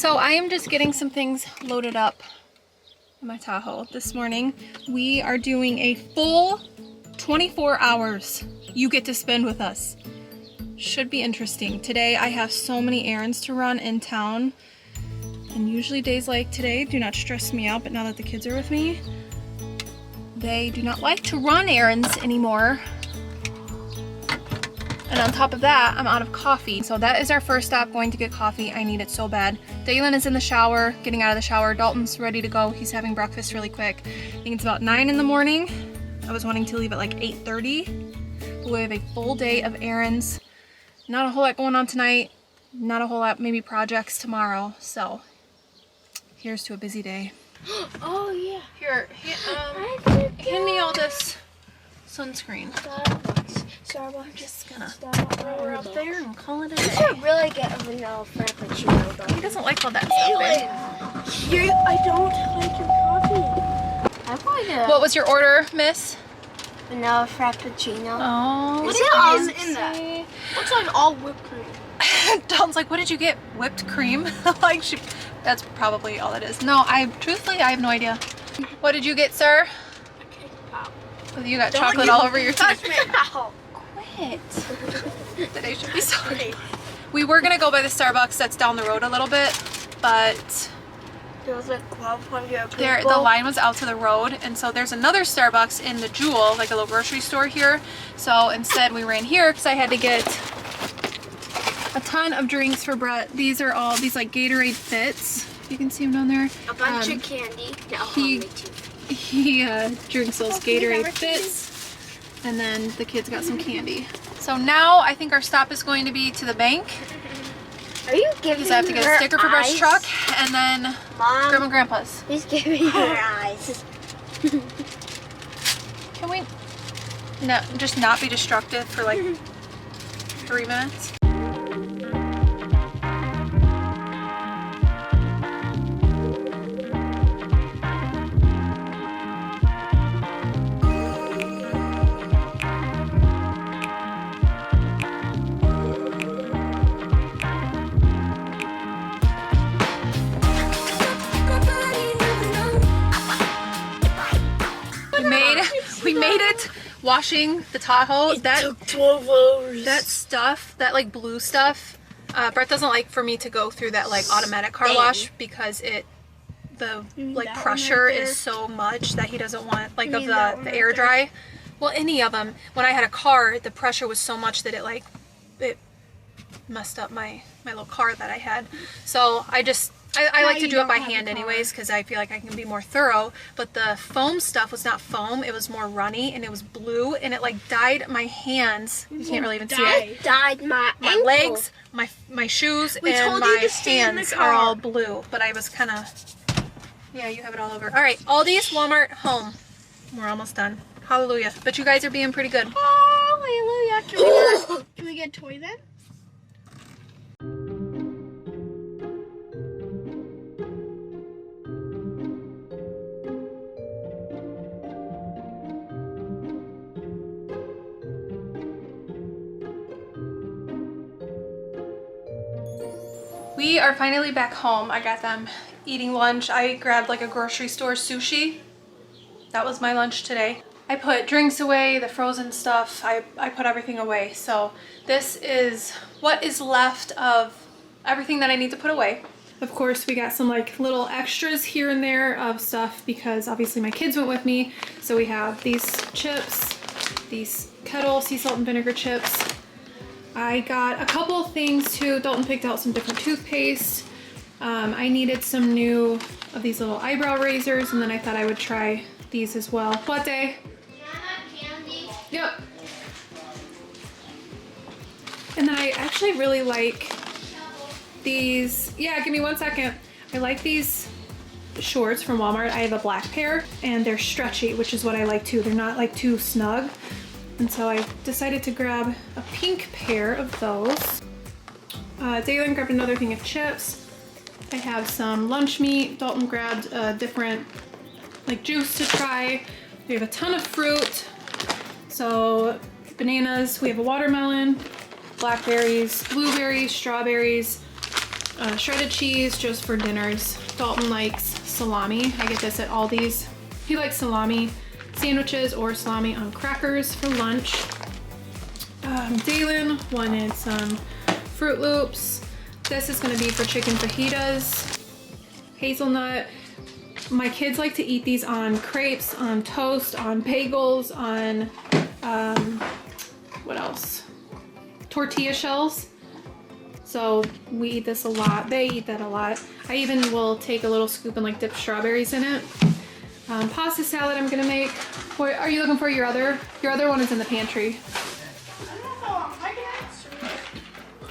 So I am just getting some things loaded up in my Tahoe this morning. We are doing a full 24 hours you get to spend with us. Should be interesting. Today I have so many errands to run in town, and usually days like today do not stress me out, but now that the kids are with me, they do not like to run errands anymore. And on top of that, I'm out of coffee. So that is our first stop, going to get coffee. I need it so bad. Dalen is in the shower, getting out of the shower. Dalton's ready to go. He's having breakfast really quick. I think it's about 9 in the morning. I was wanting to leave at like 8:30. We have a full day of errands. Not a whole lot going on tonight. Not a whole lot, maybe projects tomorrow. So here's to a busy day. Oh yeah. Here, hand me all this sunscreen. Starbucks. I'm just gonna throw her up there and call it a day. You should really get a vanilla frappuccino though. He doesn't like all that stuff, babe. I don't like your coffee. I want it. What was your order, miss? Vanilla frappuccino. Oh, What is in that? Looks like all whipped cream. Dalton's like, what did you get? Whipped cream? Like, that's probably all it is. No, truthfully, I have no idea. What did you get, sir? A cake pop. You got chocolate all over your touch teeth. me. Ow. Quit. Today should be sorry. We were gonna go by the Starbucks that's down the road a little bit, but There was like 1,200 people. the line was out to the road, and so there's another Starbucks in the Jewel, like a little grocery store here. So instead we ran here because I had to get a ton of drinks for Brett. These are all these like Gatorade Fits. You can see them down there. A bunch of candy. No, he drinks those Okay, Gatorade never Fits, and then the kids got some candy. So now I think our stop is going to be to the bank. Are you giving Because I have to get a sticker for Brett's truck, and then Mom, Grandma and Grandpa's. he's giving her eyes. Can we just not be destructive for like 3 minutes? We made it washing the Tahoe. It took 12 hours. That stuff, that like blue stuff, Brett doesn't like for me to go through that like automatic car wash because the like pressure is so much that he doesn't want like of the air dry. Well, any of them. When I had a car, the pressure was so much that it messed up my little car that I had. So I like to do it by hand anyways because I feel like I can be more thorough, but the foam stuff was not foam, it was more runny, and it was blue, and it like dyed my hands. You can't really even see it. It dyed my ankle. Legs, my shoes, and my hands are all blue, but I was kind of, yeah, you have it all over. All right, Aldi's, Walmart, home. We're almost done. Hallelujah. But you guys are being pretty good. Hallelujah. Can we get a toy then? We are finally back home. I got them eating lunch. I grabbed like a grocery store sushi. That was my lunch today. I put drinks away, the frozen stuff. I put everything away. So this is what is left of everything that I need to put away. Of course, we got some like little extras here and there of stuff because obviously my kids went with me. So we have these chips, these Kettle sea salt and vinegar chips. I got a couple of things too. Dalton picked out some different toothpaste. I needed some new of these little eyebrow razors, and then I thought I would try these as well. What day? Candy. Yep. And then I actually really like these. Yeah, give me 1 second. I like these shorts from Walmart. I have a black pair, and they're stretchy, which is what I like too. They're not like too snug. And so I decided to grab a pink pair of those. Dalen grabbed another thing of chips. I have some lunch meat. Dalton grabbed a different like juice to try. We have a ton of fruit. So bananas, we have a watermelon, blackberries, blueberries, strawberries, Shredded cheese just for dinners. Dalton likes salami. I get this at Aldi's. He likes salami sandwiches or salami on crackers for lunch. Dalen wanted some Fruit Loops. This is gonna be for chicken fajitas. Hazelnut. My kids like to eat these on crepes, on toast, on bagels, on, what else? Tortilla shells. So we eat this a lot. They eat that a lot. I even will take a little scoop and like dip strawberries in it. Pasta salad I'm gonna make. What are you looking for? Your other one is in the pantry.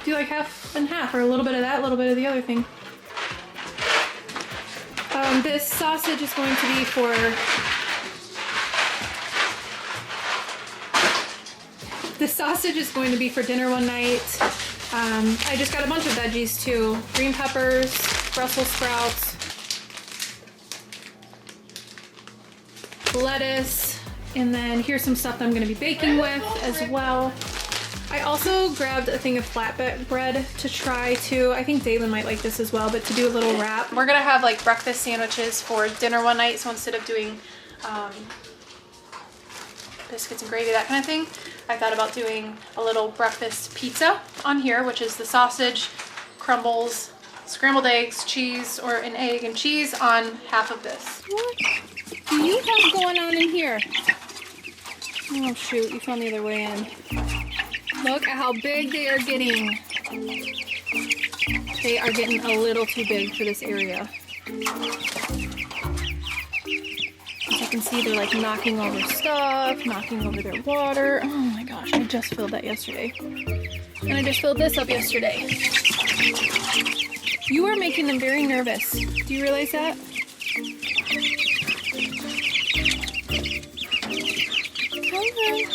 Do you like half and half, or a little bit of that, a little bit of the other thing? This sausage is going to be for dinner one night. I just got a bunch of veggies too. Green peppers, Brussels sprouts, lettuce, and then here's some stuff that I'm gonna be baking with as well. I also grabbed a thing of flatbread bread to try too. I think Dalen might like this as well, but to do a little wrap. We're gonna have like breakfast sandwiches for dinner one night, so instead of doing biscuits and gravy, that kind of thing, I thought about doing a little breakfast pizza on here, which is the sausage, crumbles, scrambled eggs, cheese, or an egg and cheese on half of this. What do you have going on in here? Oh shoot, you found the other way in. Look at how big they are getting. They are getting a little too big for this area. As you can see, they're like knocking over stuff, knocking over their water. Oh my gosh, I just filled that yesterday. And I just filled this up yesterday. You are making them very nervous. Do you realize that? Okay.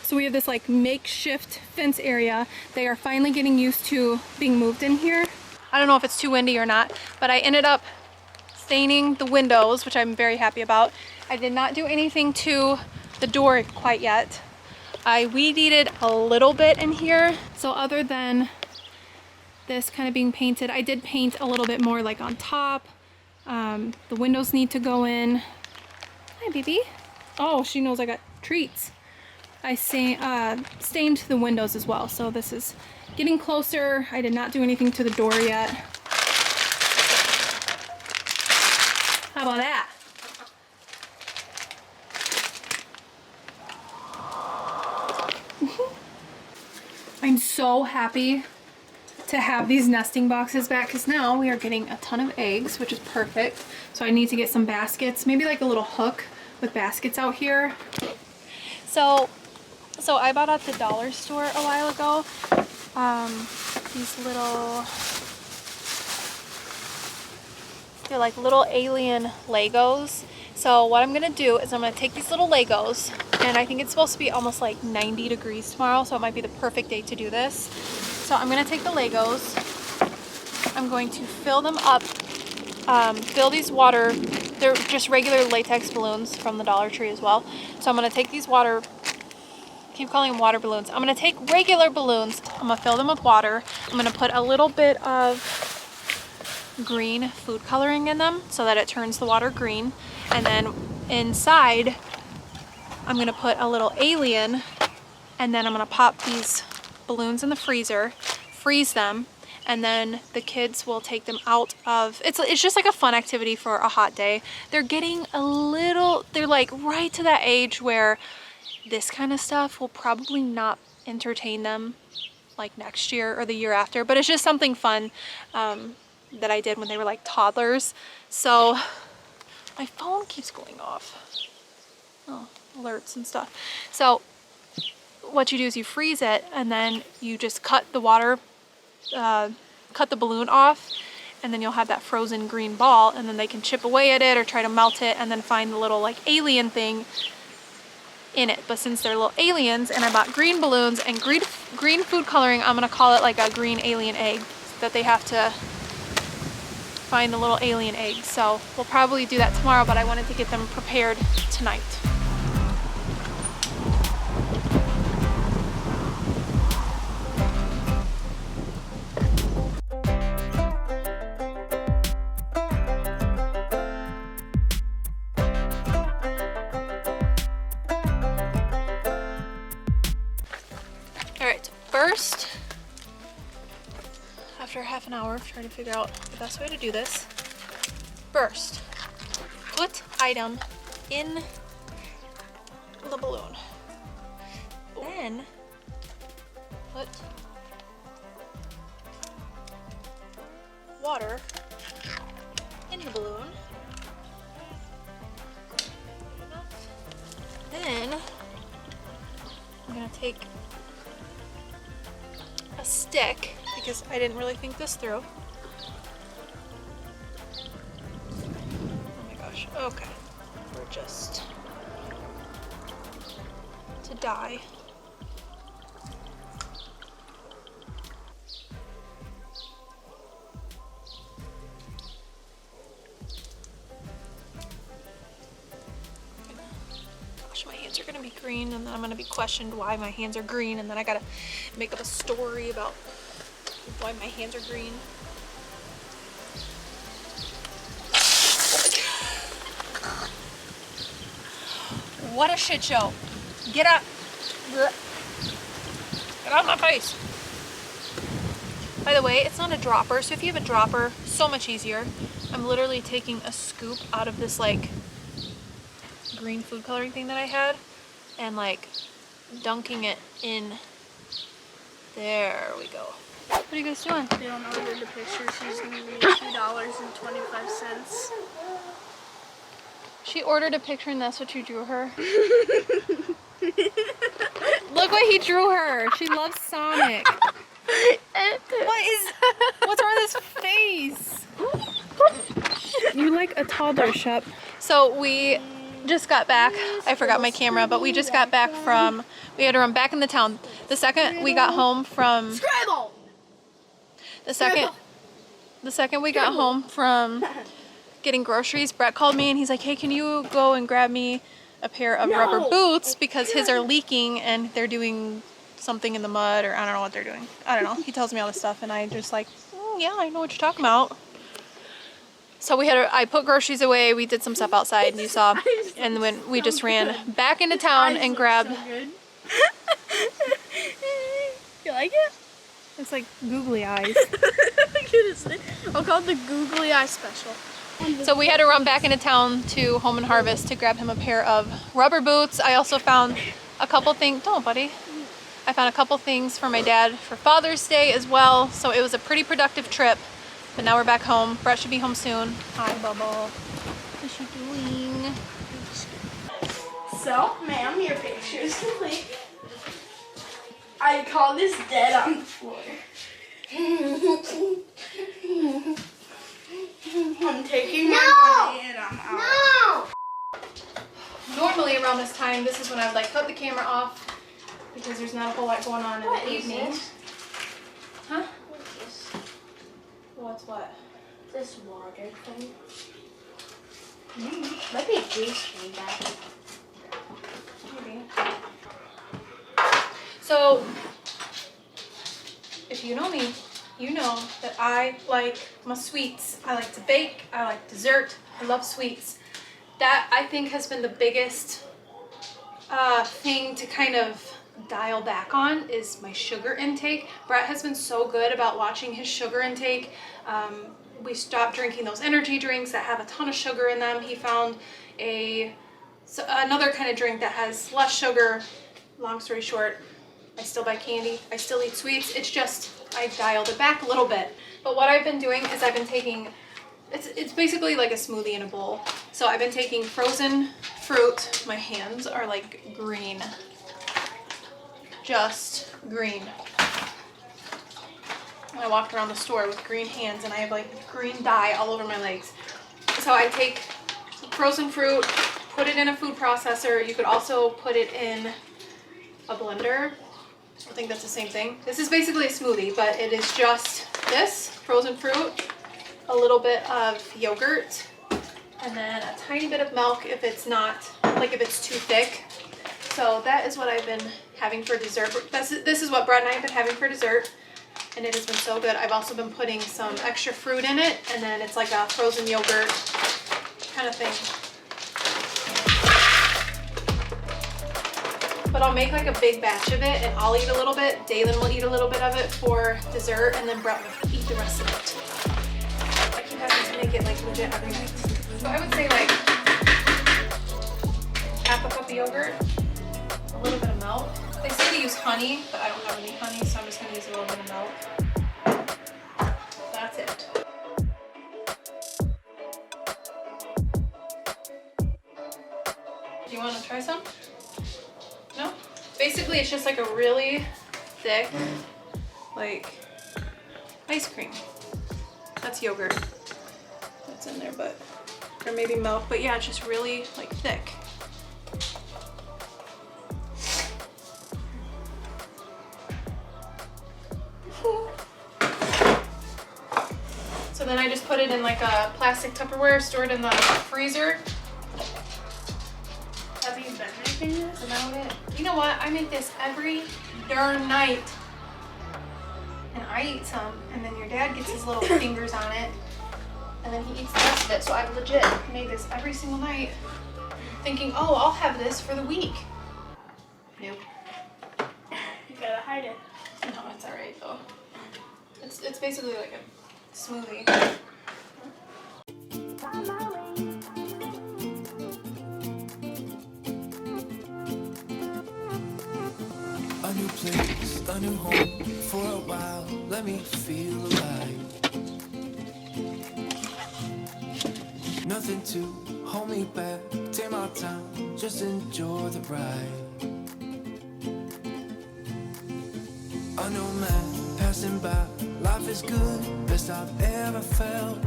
So we have this like makeshift fence area. They are finally getting used to being moved in here. I don't know if it's too windy or not, but I ended up staining the windows, which I'm very happy about. I did not do anything to the door quite yet. I weed-eated a little bit in here. So other than this kind of being painted, I did paint a little bit more like on top. The windows need to go in. Hi, baby. Oh, she knows I got treats. I stained the windows as well, so this is getting closer. I did not do anything to the door yet. How about that? I'm so happy to have these nesting boxes back, because now we are getting a ton of eggs, which is perfect. So I need to get some baskets, maybe like a little hook with baskets out here. So I bought at the dollar store a while ago these little, they're like little alien Legos. So what I'm gonna do is I'm gonna take these little Legos, and I think it's supposed to be almost like 90 degrees tomorrow, so it might be the perfect day to do this. So I'm gonna take the Legos, I'm going to fill them up, fill these water, they're just regular latex balloons from the Dollar Tree as well. So I'm gonna take these water, keep calling them water balloons. I'm gonna take regular balloons, I'm gonna fill them with water. I'm gonna put a little bit of green food coloring in them so that it turns the water green. And then inside, I'm gonna put a little alien, and then I'm gonna pop these balloons in the freezer, freeze them, and then the kids will take them out of, it's just like a fun activity for a hot day. They're getting a little, they're like right to that age where this kind of stuff will probably not entertain them like next year or the year after, but it's just something fun that I did when they were like toddlers. So my phone keeps going off. Oh, alerts and stuff. So what you do is you freeze it, and then you just cut the water, cut the balloon off, and then you'll have that frozen green ball, and then they can chip away at it or try to melt it and then find the little like alien thing in it. But since they're little aliens and I bought green balloons and green food coloring, I'm gonna call it like a green alien egg that they have to find the little alien eggs. So we'll probably do that tomorrow, but I wanted to get them prepared tonight. First, after half an hour of trying to figure out the best way to do this, first, put item in the balloon. Then, put water in the balloon. Then, I'm gonna take a stick, because I didn't really think this through. Oh my gosh, okay. We're just to die. Gosh, my hands are gonna be green, and then I'm gonna be questioned why my hands are green, and then I gotta make up a story about why my hands are green. What a shit show. Get up. Get out of my face. By the way, it's not a dropper, so if you have a dropper, so much easier. I'm literally taking a scoop out of this like green food coloring thing that I had and like dunking it in. There we go. What are you guys doing? They don't order the picture. She's gonna be $2.25. She ordered a picture and that's what you drew her? Look what he drew her. She loves Sonic. What's wrong with his face? You like a toddler, Shep. So we just got back. I forgot my camera, but we just got back from, we had to run back in the town. The second we got home from, the second we got home from getting groceries, Brett called me and he's like, hey, can you go and grab me a pair of rubber boots because his are leaking and they're doing something in the mud, or I don't know what they're doing. I don't know. He tells me all this stuff and I just like, yeah, I know what you're talking about. So I put groceries away, we did some stuff outside and you saw, and when we just ran back into town and grabbed. So you like it? It's like googly eyes. I'll call it the googly eye special. So we had to run back into town to Home and Harvest to grab him a pair of rubber boots. I also found a couple things, don't buddy. I found a couple things for my dad for Father's Day as well. So it was a pretty productive trip. But now we're back home. Brett should be home soon. Hi, Bubble. What's you doing? So, ma'am, your picture is complete. I call this dead on the floor. I'm taking my money and I'm out. No! Normally around this time, this is when I would like cut the camera off because there's not a whole lot going on in the evening. Huh? What's what? This water thing. Might be juice came back. Maybe. So, if you know me, you know that I like my sweets. I like to bake. I like dessert. I love sweets. That, I think, has been the biggest thing to kind of dial back on is my sugar intake. Brett has been so good about watching his sugar intake. We stopped drinking those energy drinks that have a ton of sugar in them. He found another kind of drink that has less sugar. Long story short, I still buy candy. I still eat sweets. It's just, I dialed it back a little bit. But what I've been doing is I've been taking, it's basically like a smoothie in a bowl. So I've been taking frozen fruit. My hands are like green. Just green. I walked around the store with green hands and I have like green dye all over my legs. So I take frozen fruit, put it in a food processor. You could also put it in a blender. I think that's the same thing. This is basically a smoothie, but it is just this frozen fruit. a little bit of yogurt, and then a tiny bit of milk if it's not, like if it's too thick. So that is what I've been having for dessert. This is what Brett and I have been having for dessert, and it has been so good. I've also been putting some extra fruit in it, and then it's like a frozen yogurt kind of thing. But I'll make like a big batch of it, and I'll eat a little bit. Dalen will eat a little bit of it for dessert, and then Brett will eat the rest of it. I keep having to make it like legit every night. So I would say like half a cup of yogurt, a little bit of milk. They say to use honey, but I don't have any honey, so I'm just gonna use a little bit of milk. That's it. Do you want to try some? No? Basically, it's just like a really thick, like, ice cream. That's yogurt that's in there, but, or maybe milk, but yeah, it's just really, like, thick. So then I just put it in like a plastic Tupperware, stored in the freezer. Have you been making this? About it. You know what? I make this every darn night. And I eat some, and then your dad gets his little fingers on it, and then he eats the rest of it. So I've legit made this every single night, thinking, oh, I'll have this for the week. Nope. You gotta hide it. No, it's alright though. It's basically like a smoothie. A new place, a new home. For a while, let me feel alive. Nothing to hold me back. Take my time, just enjoy the ride. A new man passing by. Life is good, best I've ever felt.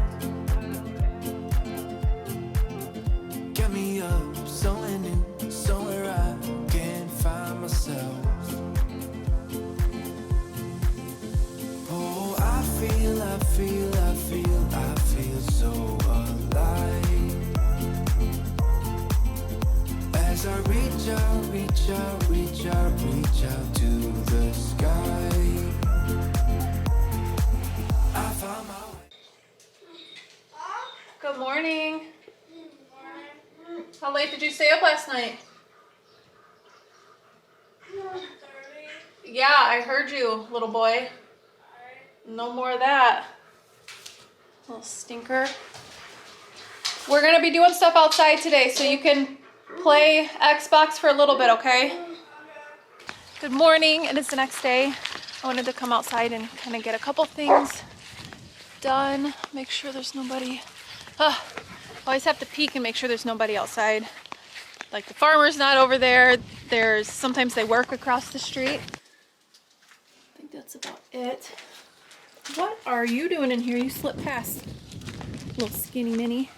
Get me up, somewhere new, somewhere I can find myself. Oh, I feel so alive. As I reach out to the sky. I found my way. Good morning. How late did you stay up last night? 1:30. Yeah, I heard you, little boy. No more of that. Little stinker. We're gonna be doing stuff outside today, so you can play Xbox for a little bit, okay? Good morning, and it's the next day. I wanted to come outside and kind of get a couple things done. Make sure there's nobody. Always have to peek and make sure there's nobody outside. Like the farmer's not over there. Sometimes they work across the street. I think that's about it. What are you doing in here? You slipped past. Little skinny mini.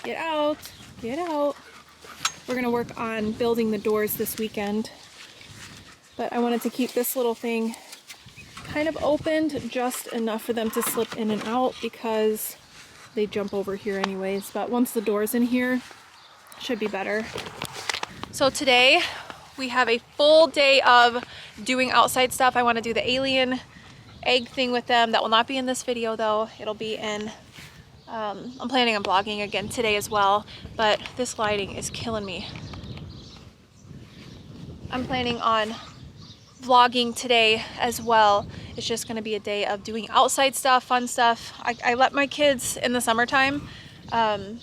Get out. Get out. We're gonna work on building the doors this weekend. But I wanted to keep this little thing kind of opened, just enough for them to slip in and out because they jump over here anyways. But once the door's in here, should be better. So today we have a full day of doing outside stuff. I want to do the alien egg thing with them. That will not be in this video though. It'll be in, I'm planning on vlogging again today as well, but this lighting is killing me. I'm planning on vlogging today as well. It's just going to be a day of doing outside stuff, fun stuff. I let my kids in the summertime, I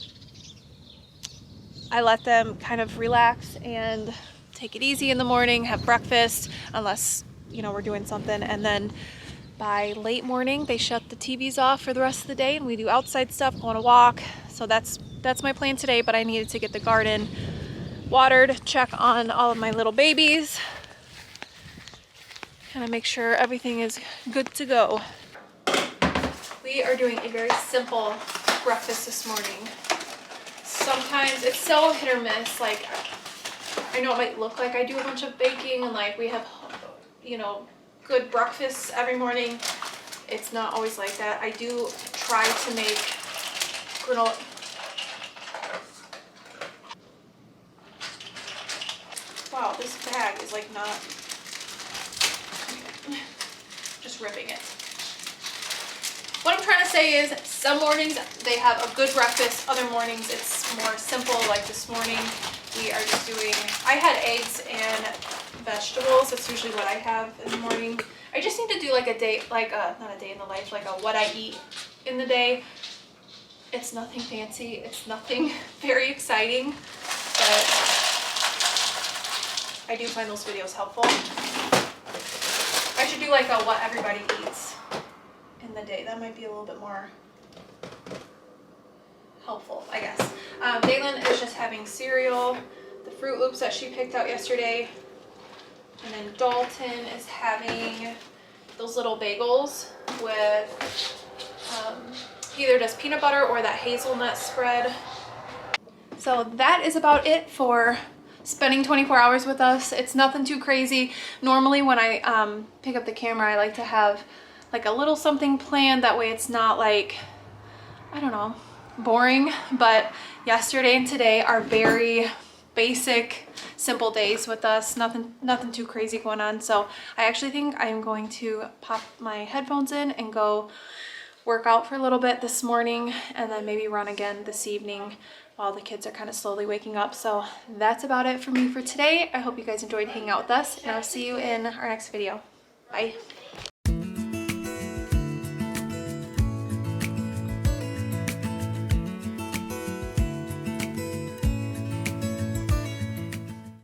let them kind of relax and take it easy in the morning, have breakfast, unless, you know, we're doing something, and then by late morning they shut the TVs off for the rest of the day and we do outside stuff, go on a walk. So that's my plan today, but I needed to get the garden watered, check on all of my little babies, kind of make sure everything is good to go. We are doing a very simple breakfast this morning. Sometimes it's so hit or miss. Like, I know it might look like I do a bunch of baking and like we have, you know, good breakfasts every morning. It's not always like that. I do try to make granola. Wow, this bag is like not, just ripping it. What I'm trying to say is some mornings they have a good breakfast, other mornings it's more simple. Like this morning we are just doing, I had eggs and vegetables. That's usually what I have in the morning. I just need to do like a day, like a, not a day in the life, like a what I eat in the day. It's nothing fancy, it's nothing very exciting, but I do find those videos helpful. I should do like a what everybody eats in the day. That might be a little bit more helpful, I guess. Daylin is just having cereal, the Fruit Loops that she picked out yesterday, and then Dalton is having those little bagels with he either does peanut butter or that hazelnut spread. So that is about it for spending 24 hours with us. It's nothing too crazy. Normally when I pick up the camera, I like to have like a little something planned. That way it's not like, I don't know, boring. But yesterday and today are very basic, simple days with us. Nothing too crazy going on. So I actually think I'm going to pop my headphones in and go work out for a little bit this morning, and then maybe run again this evening while the kids are kind of slowly waking up. So that's about it for me for today. I hope you guys enjoyed hanging out with us, and I'll see you in our next video. Bye.